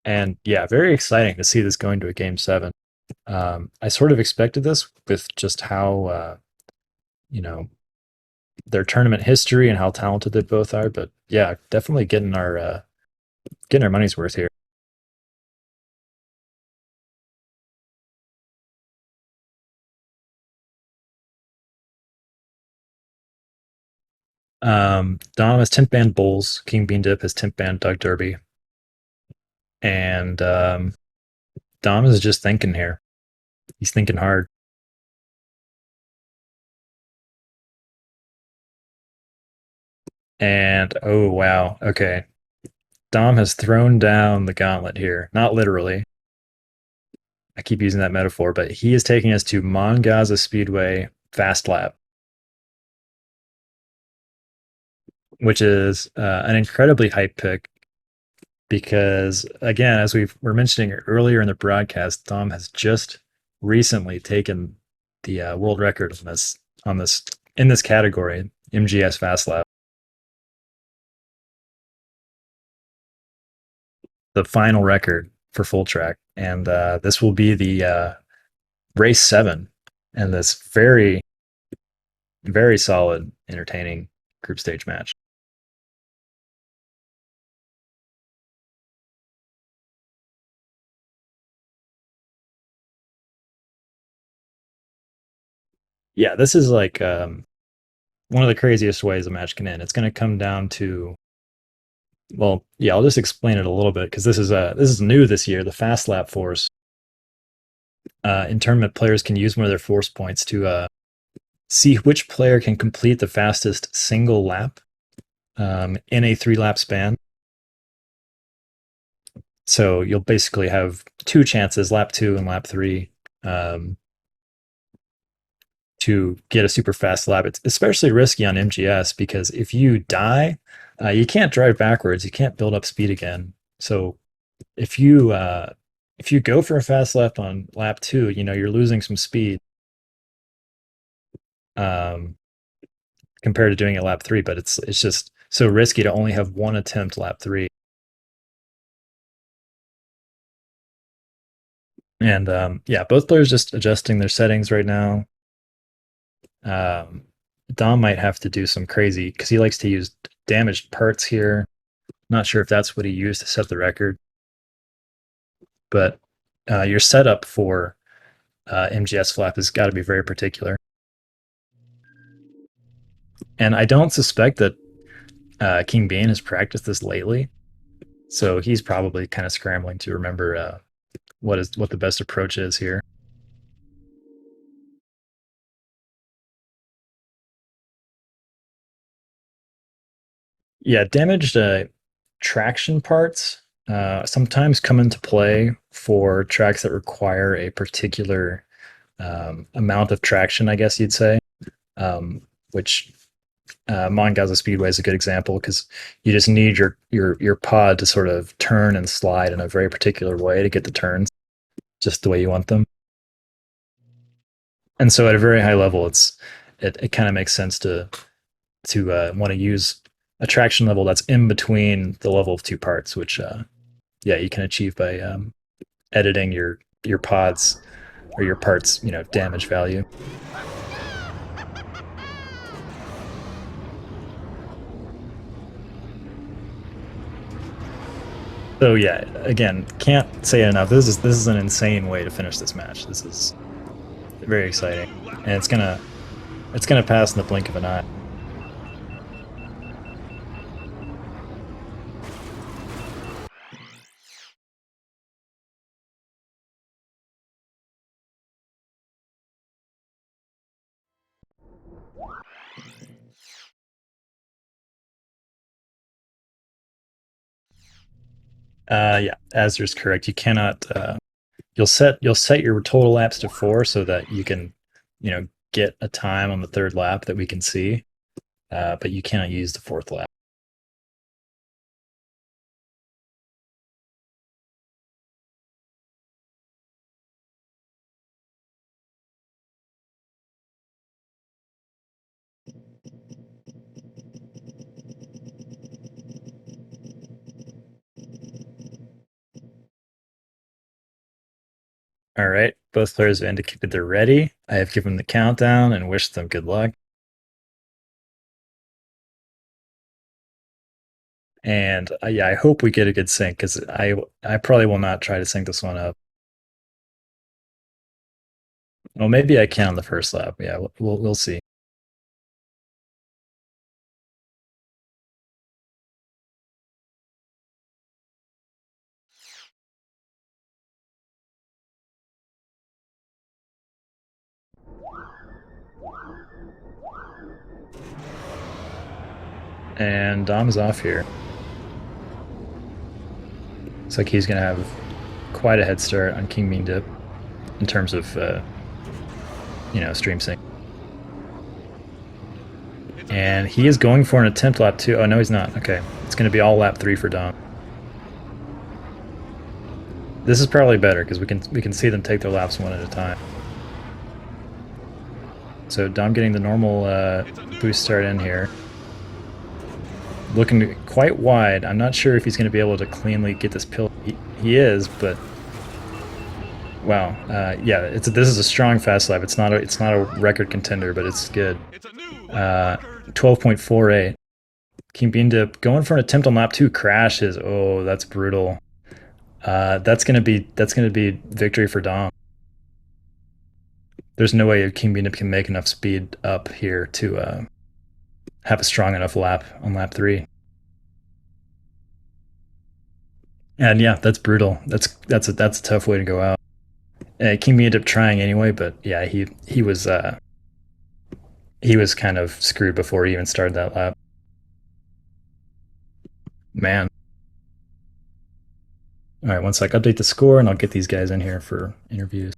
And yeah, very exciting to see this going to a game 7. I sort of expected this with just how you know their tournament history and how talented they both are. But yeah, definitely getting our money's worth here. Dom has Timp Band Bulls, King Bean Dip has Timp Band Doug Derby, and Dom is just thinking here. He's thinking hard. And oh wow, okay. Dom has thrown down the gauntlet here. Not literally. I keep using that metaphor, but he is taking us to Mongaza Speedway Fast Lap, which is an incredibly hype pick because, again, as we were mentioning earlier in the broadcast, Dom has just recently taken the world record on this in this category, MGS Fast Lap, the final record for full track, and this will be the race 7, and this very solid, entertaining group stage match. Yeah, this is like one of the craziest ways a match can end. It's going to come down to, well, yeah, I'll just explain it a little bit because this is new this year. The fast lap force in tournament, players can use one of their force points to see which player can complete the fastest single lap in a 3 lap span. So you'll basically have 2 chances, lap 2 and lap 3, um, to get a super fast lap. It's especially risky on MGS because if you die, you can't drive backwards. You can't build up speed again. So if you go for a fast lap on lap 2, you're losing some speed um, compared to doing it lap 3. But it's just so risky to only have one attempt lap 3. And yeah, both players just adjusting their settings right now. Um, Dom might have to do some crazy because he likes to use damaged parts here. Not sure if that's what he used to set the record, but your setup for MGS flap has got to be very particular. And I don't suspect that King Bean has practiced this lately, so he's probably kind of scrambling to remember what the best approach is here. Yeah, damaged traction parts sometimes come into play for tracks that require a particular amount of traction, I guess you'd say, which Mongaza Speedway is a good example because you just need your pod to sort of turn and slide in a very particular way to get the turns just the way you want them. And so at a very high level, it kind of makes sense to want to use a traction level that's in between the level of 2 parts, which yeah, you can achieve by editing your pods or your parts damage value. So yeah, again, can't say it enough. This is an insane way to finish this match. This is very exciting, and it's gonna pass in the blink of an eye. Yeah, Azur's correct. You cannot. You'll set your total laps to 4 so that you can, get a time on the third lap that we can see, but you cannot use the fourth lap. All right, both players have indicated they're ready. I have given the countdown and wished them good luck. And yeah, I hope we get a good sync because I probably will not try to sync this one up. Well, maybe I can on the first lap. Yeah, we'll see. And Dom is off here. Looks like he's going to have quite a head start on kingbeandip in terms of, stream sync. And he is going for an attempt lap 2. Oh, no, he's not. Okay. It's going to be all lap 3 for Dom. This is probably better because we can see them take their laps one at a time. So Dom getting the normal boost start in here. Looking quite wide. I'm not sure if he's going to be able to cleanly get this pill. He is, but wow. Yeah, this is a strong fast lap. It's not a record contender, but it's good. 12.48. kingbeandip going for an attempt on lap 2, crashes. Oh, that's brutal. That's gonna be victory for Dom. There's no way kingbeandip can make enough speed up here to have a strong enough lap on lap 3. And yeah, that's brutal. That's a tough way to go out. kingbeandip trying anyway, but yeah, he was kind of screwed before he even started that lap. Man. All right, one sec. Update the score, and I'll get these guys in here for interviews.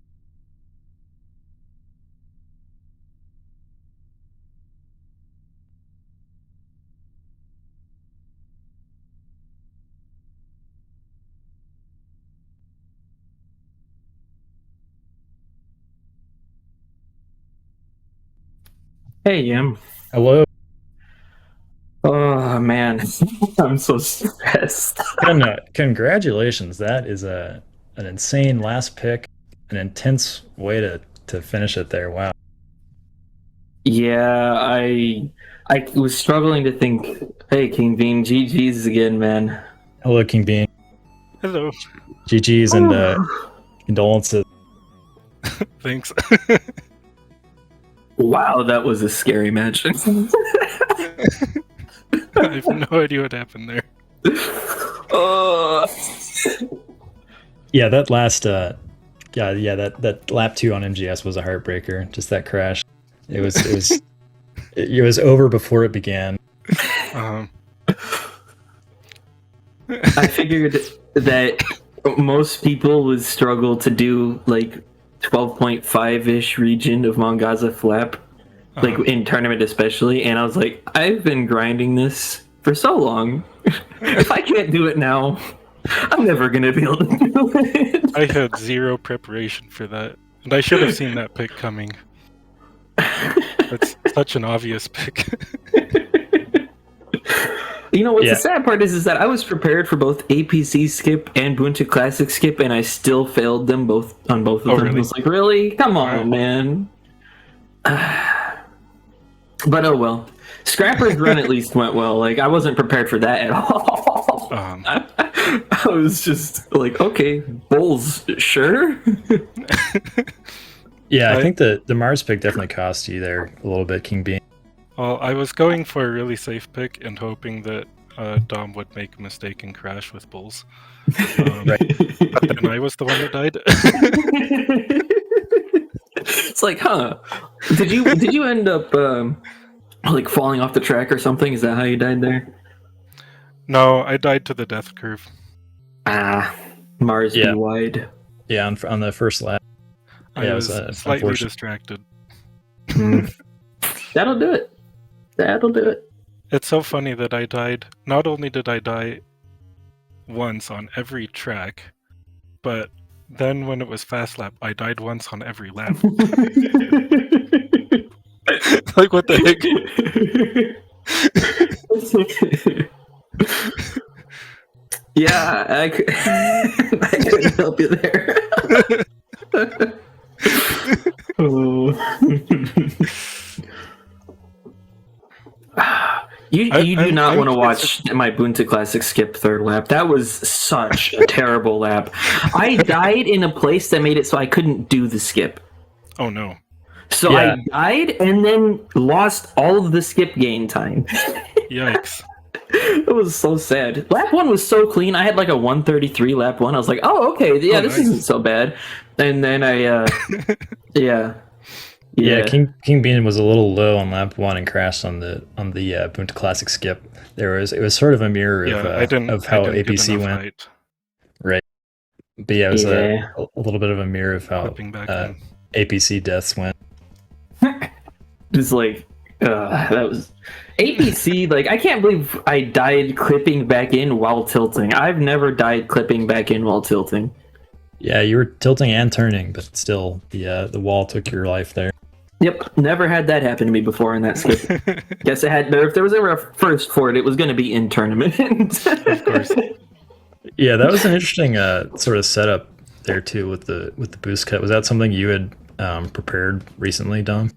Hey, Yam. Hello. Oh, man. I'm so stressed. Congratulations. That is an insane last pick, an intense way to finish it there. Wow. Yeah, I was struggling to think. Hey, King Bean, GG's again, man. Hello, King Bean. Hello. GG's and condolences. Thanks. Wow, that was a scary match. I have no idea what happened there. Yeah, that last that lap 2 on MGS was a heartbreaker. Just that crash. It was over before it began. I figured that most people would struggle to do like 12.5-ish region of Mongaza flap, like in tournament especially, and I was like, I've been grinding this for so long. If I can't do it now, I'm never gonna be able to do it. I had zero preparation for that, and I should have seen that pick coming. That's such an obvious pick. You know what's the sad part is that I was prepared for both APC skip and Buncha Classic skip, and I still failed them both on both of them. Really? I was like, really? Come on, man. But oh well. Scrapper's run at least went well. Like, I wasn't prepared for that at all. I was just like, okay, Bulls, sure. Yeah, I think the Mars pick definitely cost you there a little bit, King Bean. Well, I was going for a really safe pick and hoping that Dom would make a mistake and crash with Bulls. Right. But then I was the one that died. It's like, huh? Did you end up like falling off the track or something? Is that how you died there? No, I died to the death curve. Ah, Mars Yeah. be wide. Yeah, on the first lap. I Yeah, it was was, slightly unfortunate. distracted. That'll do it. That'll do it. It's so funny that I died. Not only did I die once on every track, but then when it was fast lap, I died once on every lap. Like, what the heck? Yeah, I couldn't help you there. Oh. You do not want to watch my Bunta Classic skip third lap. That was such a terrible lap. I died in a place that made it so I couldn't do the skip. Oh no. So Yeah. I died and then lost all of the skip gain time. Yikes. It was so sad. Lap 1 was so clean. I had like a 133 lap 1. I was like, oh, okay. Yeah, this nice. isn't so bad. And then I, yeah. Yeah, King Bean was a little low on lap 1 and crashed on the Bunta Classic skip. It was sort of a mirror of how APC went. Height. Right. But yeah, it was Yeah. a little bit of a mirror of how Flipping back in. APC deaths went. Just like, that was APC. Like, I can't believe I died clipping back in while tilting. I've never died clipping back in while tilting. Yeah, you were tilting and turning, but still, the wall took your life there. Yep, never had that happen to me before in that skip. Guess it had. But if there was ever a first for it, it was going to be in tournament. Of course. Yeah, that was an interesting sort of setup there too with the boost cut. Was that something you had prepared recently, Dom?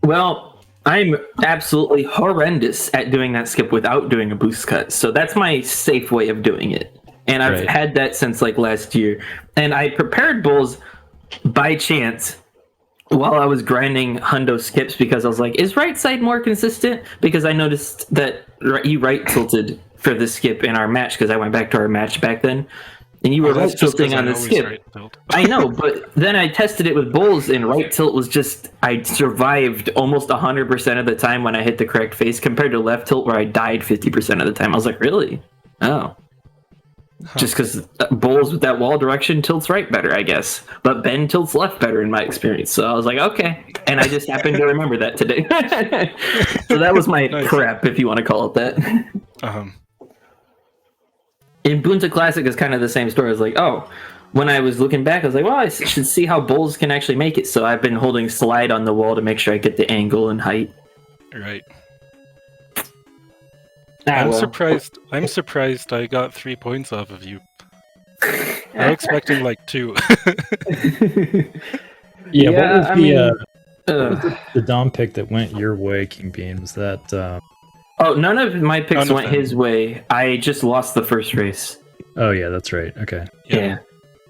Well, I'm absolutely horrendous at doing that skip without doing a boost cut. So that's my safe way of doing it. And I've Right. had that since like last year. And I prepared bulls by chance while I was grinding hundo skips because I was like, is right side more consistent? Because I noticed that you right tilted for the skip in our match because I went back to our match back then. And you were Well, right that's just 'cause tilting on I the always skip. right tilt. I know, but then I tested it with bulls, and right tilt was just, I survived almost 100% of the time when I hit the correct face compared to left tilt where I died 50% of the time. I was like, really? Oh. Just because bulls with that wall direction tilts right better, I guess. But Ben tilts left better in my experience. So I was like, okay. And I just happened to remember that today. So that was my Nice. crap, if you want to call it that. In Bunta Classic is kind of the same story. I was like, oh, when I was looking back, I was like, well, I should see how bulls can actually make it. So I've been holding slide on the wall to make sure I get the angle and height. Right. Ah, I'm surprised I got 3 points off of you. I'm expecting like 2. Yeah, what was I the mean, what was the Dom pick that went your way, King Bean? Was that oh, none of my picks None of went them. his way. I just lost the first race. Oh yeah, that's right. Okay. Yeah.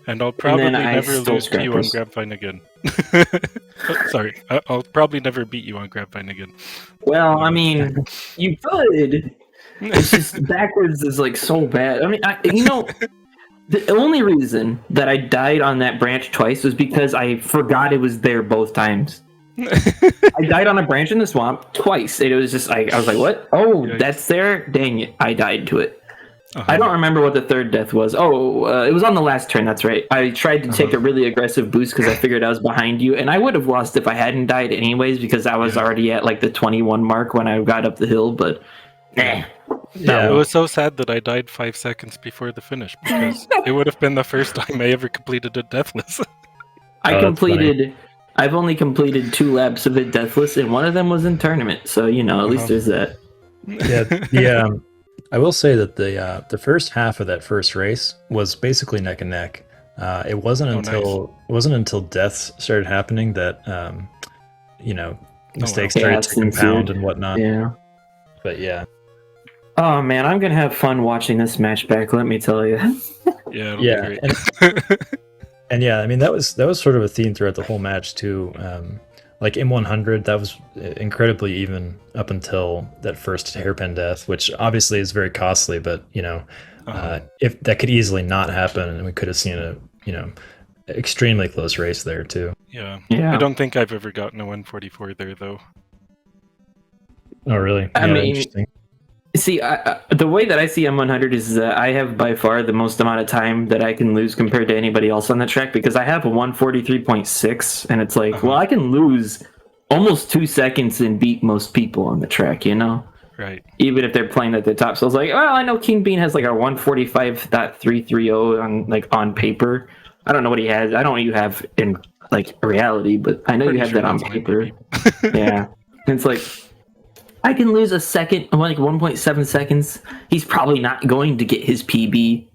And I'll probably then I never stole lose to you on scrappers. Grabvine again. Sorry, I'll probably never beat you on Grabvine again. Well, I mean, you could. It's just backwards is like so bad. I mean, the only reason that I died on that branch twice was because I forgot it was there both times. I died on a branch in the swamp twice. It was just I was like, what? Oh, Yikes. that's there? Dang it. I died to it. Uh-huh. I don't remember what the third death was. Oh, it was on the last turn. That's right. I tried to take a really aggressive boost because I figured I was behind you, and I would have lost if I hadn't died anyways because I was already at like the 21 mark when I got up the hill. But It Yeah. was so sad that I died 5 seconds before the finish because it would have been the first time I ever completed a deathless. I've only completed 2 laps of it deathless, and one of them was in tournament. So at least there's that. Yeah. I will say that the first half of that first race was basically neck and neck. It wasn't until deaths started happening that mistakes started to compound and whatnot. Yeah. But yeah. Oh man, I'm gonna have fun watching this match back. Let me tell you. Yeah, it'll Yeah, be great. and yeah, I mean that was sort of a theme throughout the whole match too. Like M100, that was incredibly even up until that first hairpin death, which obviously is very costly. But if that could easily not happen, and we could have seen a extremely close race there too. Yeah. Yeah. I don't think I've ever gotten a 144 there though. Oh really? I Yeah, mean, interesting. see, the way that I see M100 is that I have by far the most amount of time that I can lose compared to anybody else on the track because I have a 143.6, and it's like, well, I can lose almost 2 seconds and beat most people on the track, you know? Right. Even if they're playing at the top. So I was like, well, I know King Bean has like a 145.330 on paper. I don't know what he has. I don't know what you have in like reality, but I know Pretty you have sure that on that's paper. 90. Yeah. And it's like, I can lose a second, like 1.7 seconds. He's probably not going to get his PB.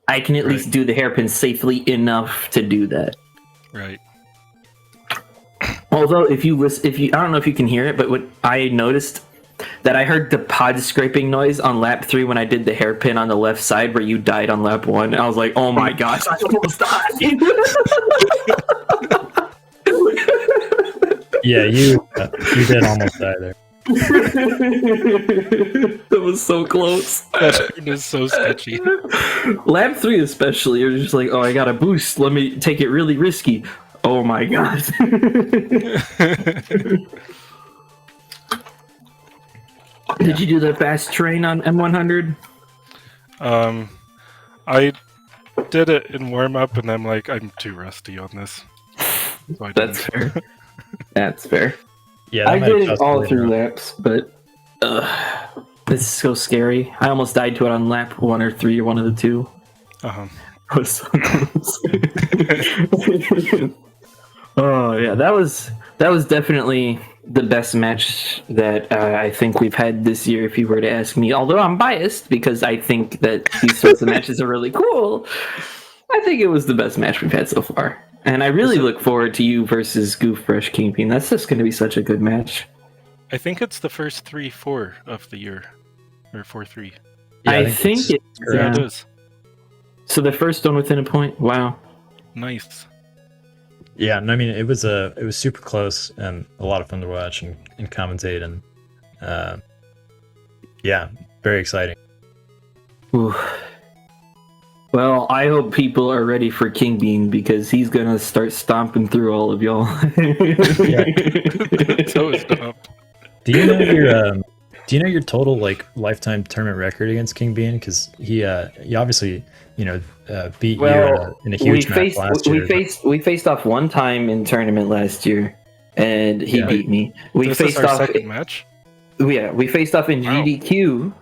I can at least do the hairpin safely enough to do that. Right. Although, if you listen, I don't know if you can hear it, but what I noticed that I heard the pod scraping noise on lap 3 when I did the hairpin on the left side where you died on lap 1. I was like, oh my gosh, I almost died. Yeah, you did almost die there. That was so close. That is so sketchy. Lap 3 especially, you're just like, oh, I got a boost. Let me take it really risky. Oh my god. Did you do the fast train on M100? I did it in warm up, and I'm like, I'm too rusty on this. So I That's fair. That's fair. Yeah, I that did might it have all cost through me. laps, but this is so scary. I almost died to it on lap 1 or 3 or one of the two. Uh-huh. I was so close. Oh yeah, that was definitely the best match that I think we've had this year. If you were to ask me, although I'm biased because I think that these sorts of matches are really cool, I think it was the best match we've had so far. And I really look forward to you versus Goof Fresh Kingpin. That's just going to be such a good match. I think it's the first 3-4 of the year. Or 4-3. Yeah, I think it's it. Yeah, it Yeah. is. So the first one within a point. Wow. Nice. Yeah, no, I mean it was super close and a lot of fun to watch and commentate, and yeah, very exciting. Ooh. Well, I hope people are ready for King Bean because he's gonna start stomping through all of y'all. So is Dom. Do you know your total like lifetime tournament record against King Bean? Because he obviously beat you in a huge match last year. We faced off one time in tournament last year, and he beat me. We This faced is our off. second match? Yeah, we faced off in Wow. GDQ,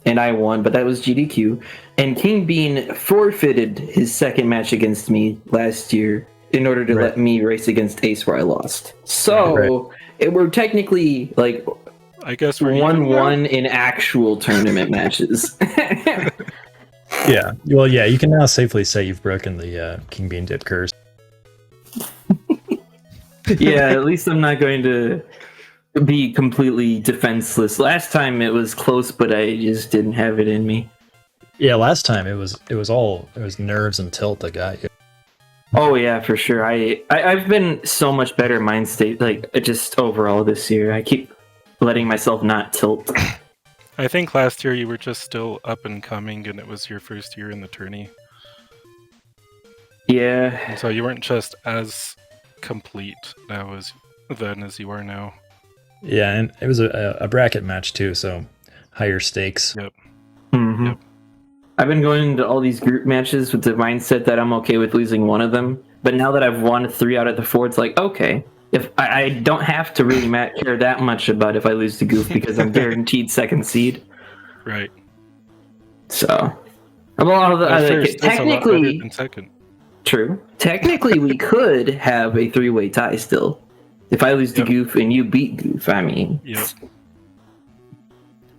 and I won, but that was GDQ. And King Bean forfeited his second match against me last year in order to let me race against Ace, where I lost. So we're technically like I guess we're 1-1 in actual tournament matches. Yeah, well, yeah, you can now safely say you've broken the King Bean dip curse. Yeah, at least I'm not going to be completely defenseless. Last time it was close, but I just didn't have it in me. Yeah, last time it was nerves and tilt that got you. Oh yeah, for sure. I've been so much better mind state, like just overall this year. I keep letting myself not tilt. I think last year you were just still up and coming, and it was your first year in the tourney. Yeah. And so you weren't just as complete now as you are now. Yeah, and it was a bracket match too, so higher stakes. Yep. Mm-hmm. Yep. I've been going to all these group matches with the mindset that I'm okay with losing one of them. But now that I've won 3 out of the 4, it's like, okay, if I don't have to really care that much about if I lose to Goof because I'm guaranteed second seed. Right. So, well, First is a lot better technically, than second. true. Technically, we could have a 3-way tie still. If I lose to Goof and you beat Goof, I mean, Yep.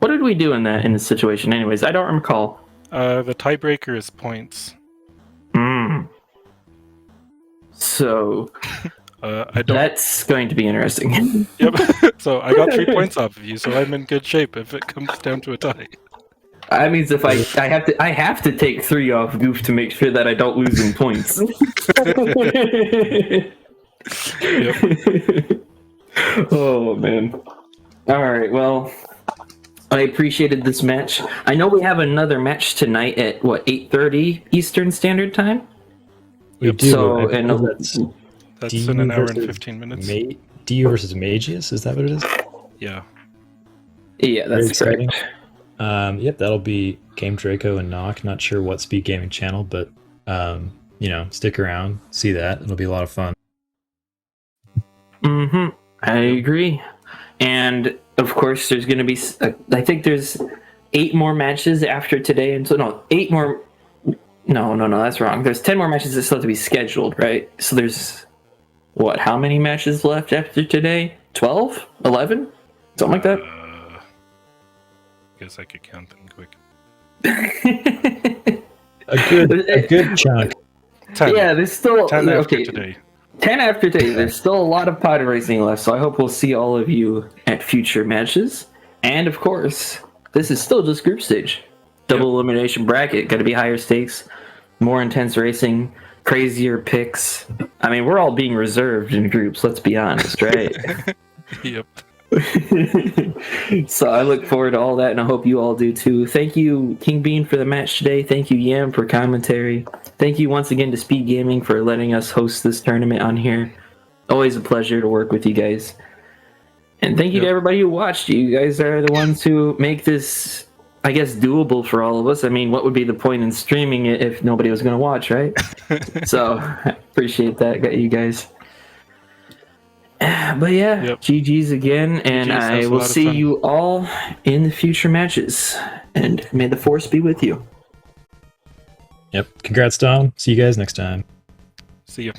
what did we do in this situation? Anyways, I don't recall. The tiebreaker is points. So I don't. that's going to be interesting. Yep. So I got 3 points off of you, so I'm in good shape if it comes down to a tie. That means if I have to take 3 off Goof to make sure that I don't lose in points. Oh man. All right. Well, I appreciated this match. I know we have another match tonight at what 8:30 Eastern Standard Time. We do. So, I and believe that's That's DU in an hour and versus 15 minutes. DU versus Magius. Is that what it is? Yeah. Yeah, Very that's exciting. correct. Yep, that'll be Game Draco and Knock. Not sure what Speed Gaming channel, but stick around, see that. It'll be a lot of fun. I agree. And of course, there's going to be. I think there's 8 more matches after today, and so no, 8 more. No, that's wrong. There's 10 more matches that still have to be scheduled, right? So there's what? How many matches left after today? 12, 11, something like that. Guess I could count them quick. A good chunk. 10. Yeah, there's still 10 after okay. today. 10 after today. There's still a lot of pod racing left, so I hope we'll see all of you at future matches. And of course, this is still just group stage. Double elimination bracket. Got to be higher stakes, more intense racing, crazier picks. I mean, we're all being reserved in groups, let's be honest, right? Yep. So I look forward to all that, and I hope you all do too. Thank you, King Bean, for the match today. Thank you, Yam, for commentary. Thank you once again to Speed Gaming for letting us host this tournament on here. Always a pleasure to work with you guys. And thank you to everybody who watched. You guys are the ones who make this, I guess, doable for all of us. I mean, what would be the point in streaming it if nobody was going to watch, right? So I appreciate that, you guys. But yeah, GG's again, and I will see you all in the future matches. And may the force be with you. Yep. Congrats, Dom. See you guys next time. See ya.